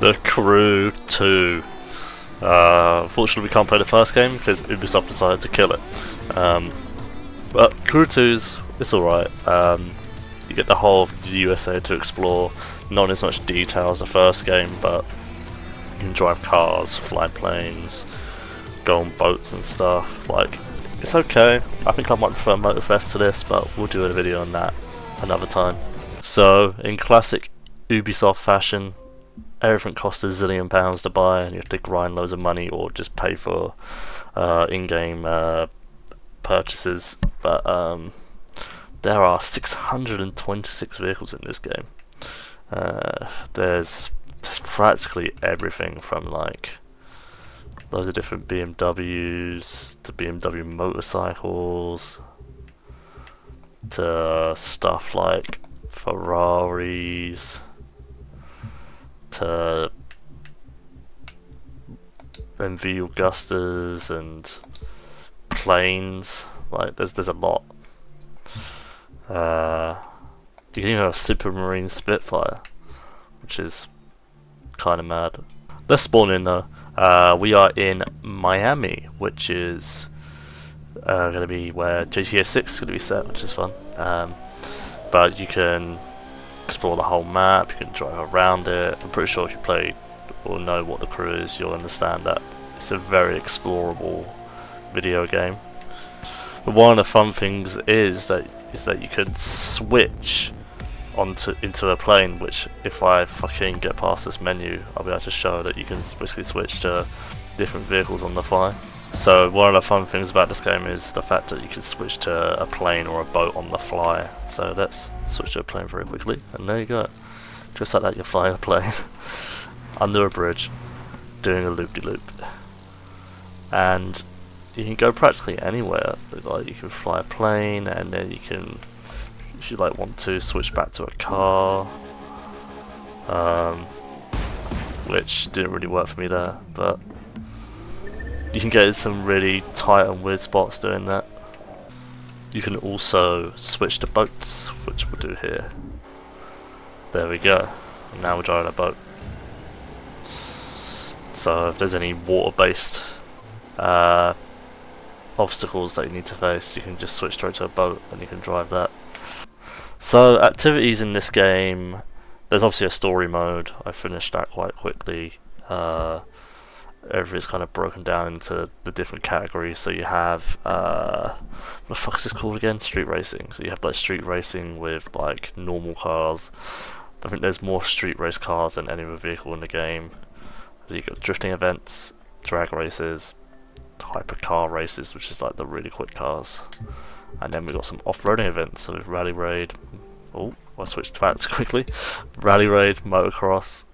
The Crew 2. Unfortunately we can't play the first game because Ubisoft decided to kill it. But Crew 2's, it's alright. You get the whole of the USA to explore, not in as much detail as the first game, but you can drive cars, fly planes, go on boats and stuff. Like, it's okay. I think I might prefer Motorfest to this, but we'll do a video on that another time. So, in classic Ubisoft fashion, everything costs a zillion pounds to buy, and you have to grind loads of money or just pay for in-game purchases. But there are 626 vehicles in this game. There's practically everything from like loads of different BMWs to BMW motorcycles to stuff like Ferraris to MV Augustas and planes. Like there's a lot. You can even have a Supermarine Spitfire, which is kind of mad. Let's spawn in though. We are in Miami, which is going to be where GTA 6 is going to be set, which is fun. But you can explore the whole map, you can drive around it. I'm pretty sure if you play or know what the Crew is, you'll understand that it's a very explorable video game. But one of the fun things is that you can switch into a plane, which if I fucking get past this menu, I'll be able to show that you can basically switch to different vehicles on the fly. So one of the fun things about this game is the fact that you can switch to a plane or a boat on the fly. So let's switch to a plane very quickly, and there you go. Just like that, you're flying a plane under a bridge, doing a loop-de-loop. And you can go practically anywhere. Like you can fly a plane, and then you can, if you like want to, switch back to a car. Which didn't really work for me there, but you can get in some really tight and weird spots doing that. You can also switch to boats, which we'll do here. There we go. Now we're driving a boat. So if there's any water-based obstacles that you need to face, you can just switch straight to a boat and you can drive that. So activities in this game, there's obviously a story mode. I finished that quite quickly. Everything's kind of broken down into the different categories. So you have what the fuck is this called again? Street racing. So you have like street racing with like normal cars. I think there's more street race cars than any other vehicle in the game. You've got drifting events, drag races, hypercar races, which is like the really quick cars, and then we've got some off-roading events. So with Rally Raid, oh, I switched back quickly. Rally Raid, motocross,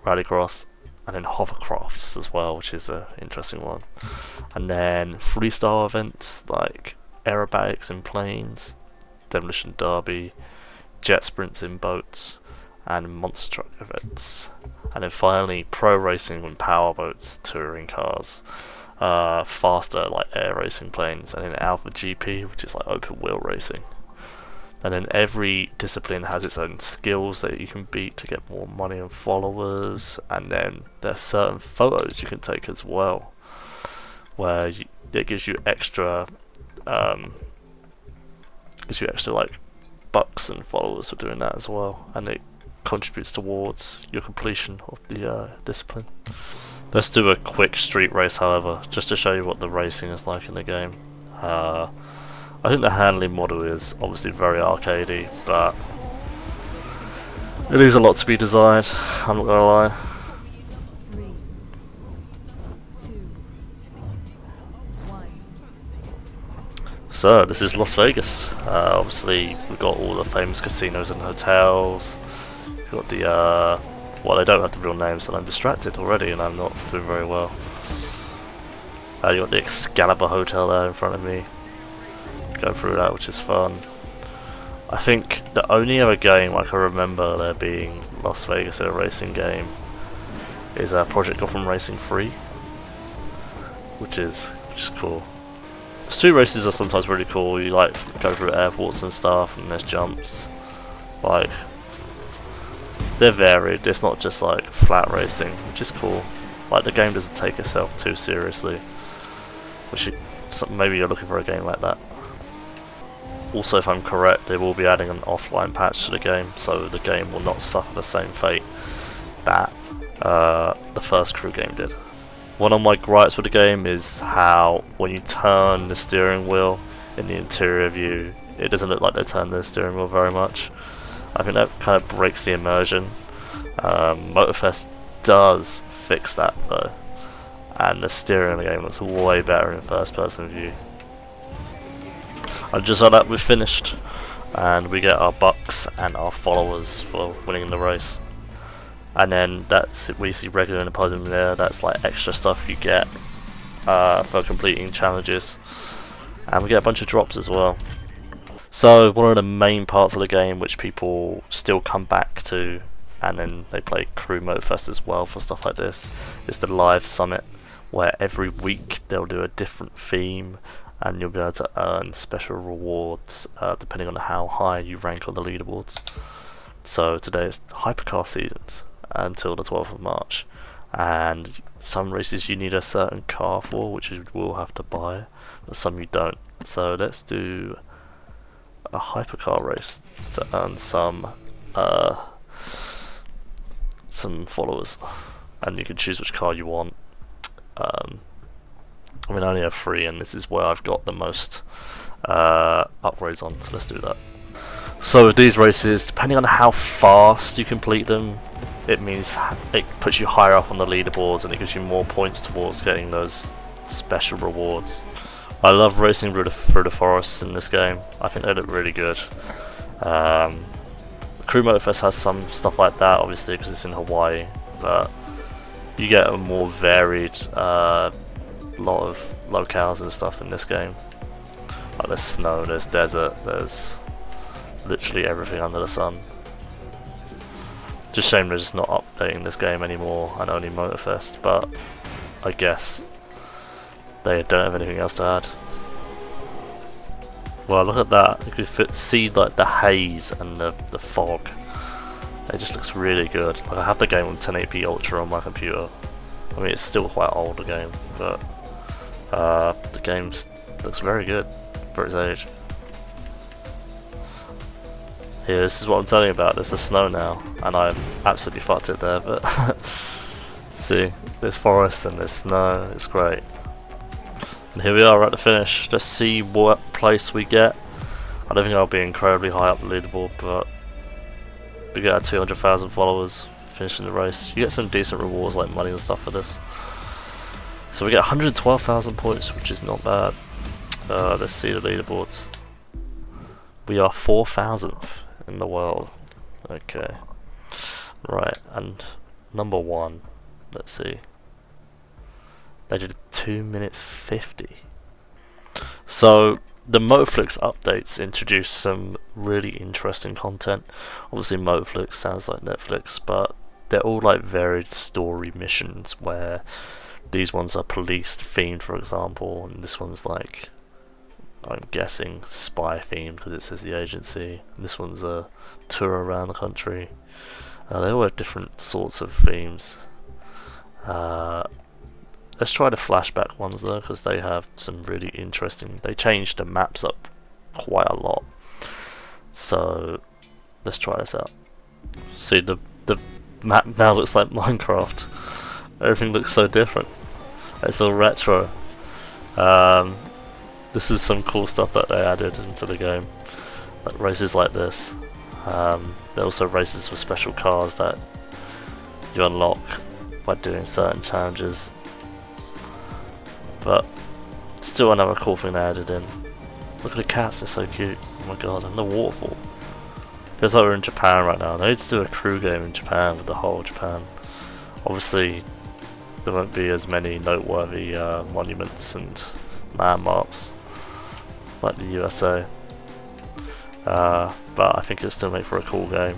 rallycross, and then hovercrafts as well, which is an interesting one. And then freestyle events like aerobatics in planes, demolition derby, jet sprints in boats, and monster truck events. And then finally pro racing with powerboats, touring cars, faster like air racing planes, and then Alpha GP, which is like open wheel racing. And then every discipline has its own skills that you can beat to get more money and followers. And then there's certain photos you can take as well, where it gives you extra, like bucks and followers for doing that as well, and it contributes towards your completion of the discipline. Let's do a quick street race, however, just to show you what the racing is like in the game. I think the handling model is obviously very arcadey, but it leaves a lot to be desired, I'm not gonna lie. 3, 2, 1. So, this is Las Vegas. Obviously, we've got all the famous casinos and hotels. We've got the, well, they don't have the real names, and I'm distracted already, and I'm not doing very well. You got the Excalibur Hotel there in front of me. Go through that, which is fun. I think the only other game I can remember there being Las Vegas in a racing game is Project Gotham Racing 3, which is cool. Street races are sometimes really cool. You like go through airports and stuff, and there's jumps. Like they're varied. It's not just like flat racing, which is cool. Like the game doesn't take itself too seriously, which maybe you're looking for a game like that. Also, if I'm correct, they will be adding an offline patch to the game, so the game will not suffer the same fate that the first Crew game did. One of my gripes with the game is how when you turn the steering wheel in the interior view, it doesn't look like they turned the steering wheel very much. I think that kind of breaks the immersion. Motorfest does fix that though, and the steering in the game looks way better in first person view. And just like that, we're finished, and we get our bucks and our followers for winning the race. And then that's we see regular in the podium there. That's like extra stuff you get for completing challenges, and we get a bunch of drops as well. So one of the main parts of the game which people still come back to, and then they play Crew Motorfest as well for stuff like this, is the live summit, where every week they'll do a different theme, and you'll be able to earn special rewards depending on how high you rank on the leaderboards. So today is Hypercar Seasons until the 12th of March, and some races you need a certain car for, which you will have to buy, but some you don't. So let's do a hypercar race to earn some followers, and you can choose which car you want. I mean, I only have 3, and this is where I've got the most upgrades on, so let's do that. So with these races, depending on how fast you complete them, it means it puts you higher up on the leaderboards, and it gives you more points towards getting those special rewards. I love racing through the forests in this game. I think they look really good. Crew Motorfest has some stuff like that, obviously, because it's in Hawaii, but you get a more varied lot of locales and stuff in this game. Like there's snow, there's desert, there's literally everything under the sun. Just shame they're just not updating this game anymore and only Motorfest, but I guess they don't have anything else to add. Well, look at that. You can see like the haze and the fog. It just looks really good. Like I have the game on 1080p Ultra on my computer. I mean, it's still quite old, the game, but the game looks very good for its age. Here, this is what I'm telling you about. There's the snow now, and I've absolutely fucked it there, but see, there's forest and there's snow. It's great. And here we are at the finish. Let's see what place we get. I don't think I'll be incredibly high up the leaderboard, but we get our 200,000 followers finishing the race. You get some decent rewards like money and stuff for this. So we get 112,000 points, which is not bad. Let's see the leaderboards. We are 4,000th in the world. Okay. Right, and number 1. Let's see. They did 2 minutes 50. So the Motoflix updates introduced some really interesting content. Obviously Motoflix sounds like Netflix, but they're all like varied story missions where these ones are police themed, for example, and this one's like, I'm guessing, spy themed because it says the agency. This one's a tour around the country. They all have different sorts of themes. Let's try the flashback ones though, because they have some really interesting. They changed the maps up quite a lot. So let's try this out. See, the map now looks like Minecraft. Everything looks so different. It's all retro. This is some cool stuff that they added into the game, like races like this. There are also races with special cars that you unlock by doing certain challenges. But still another cool thing they added in. Look at the cats, they're so cute. Oh my god, and the waterfall. Feels like we're in Japan right now. They need to do a Crew game in Japan with the whole Japan. Obviously, there won't be as many noteworthy monuments and landmarks like the USA. But I think it'll still make for a cool game.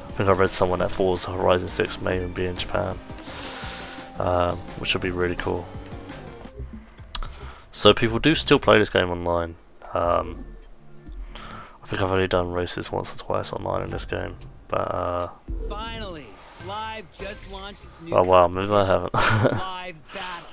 I think I read someone that Forza Horizon 6 may even be in Japan, which would be really cool. So people do still play this game online. I think I've only done races once or twice online in this game. But Finally, Live just launched its new oh wow, maybe I haven't. Live Battle.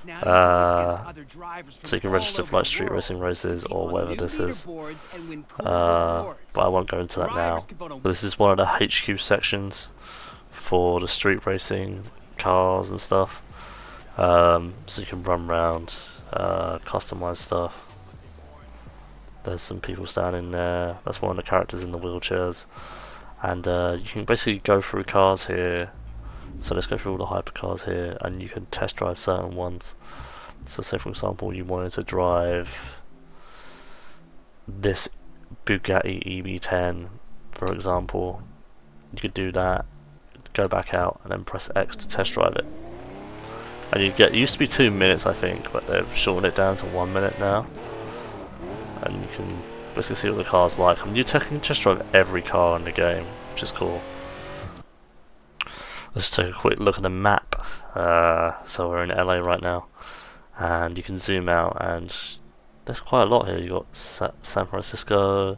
Now you can race against other drivers from So you can all register over for like the street world, racing races compete or on whatever new this is. leaderboards and win cool rewards. But I won't go into that now. Drivers can vote on This is one of the HQ sections for the street racing cars and stuff. So you can run around, customize stuff. There's some people standing there. That's one of the characters in the wheelchairs. And you can basically go through cars here. So let's go through all the hypercars here, and you can test drive certain ones. So say for example you wanted to drive this Bugatti EB10, for example, you could do that, go back out, and then press X to test drive it. And you get, it used to be 2 minutes I think, but they've shortened it down to 1 minute now. And you can basically see what the car's like. I mean, you can test drive every car in the game, which is cool. Let's take a quick look at the map. So we're in LA right now, and you can zoom out, and there's quite a lot here. You got San Francisco, you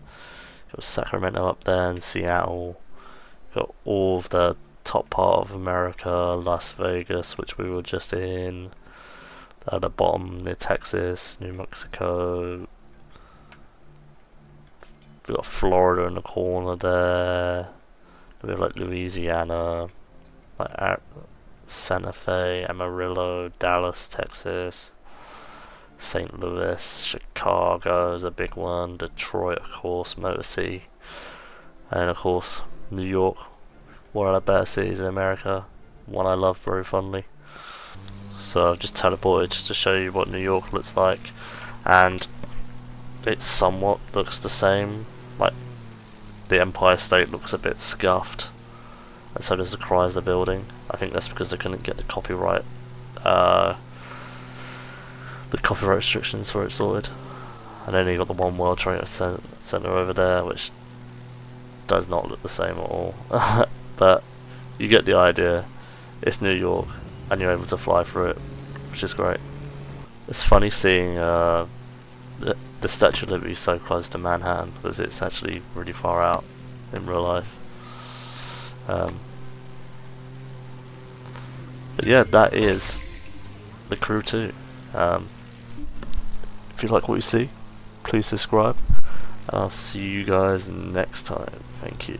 got Sacramento up there, and Seattle. You got all of the top part of America, Las Vegas, which we were just in. At the bottom near Texas, New Mexico. We got Florida in the corner there. We have like Louisiana, like Santa Fe, Amarillo, Dallas, Texas, St. Louis, Chicago is a big one, Detroit of course, Motor City, and of course New York, one of the better cities in America, one I love very fondly. So I've just teleported to show you what New York looks like, and it somewhat looks the same. Like the Empire State looks a bit scuffed, and so does the Chrysler Building. I think that's because they couldn't get the copyright restrictions for it sorted. And then you got the One World Trade Center over there, which does not look the same at all. But you get the idea. It's New York, and you're able to fly through it, which is great. It's funny seeing the Statue of Liberty so close to Manhattan, because it's actually really far out in real life. But yeah, that is The Crew 2. If you like what you see, please subscribe, and I'll see you guys next time. Thank you.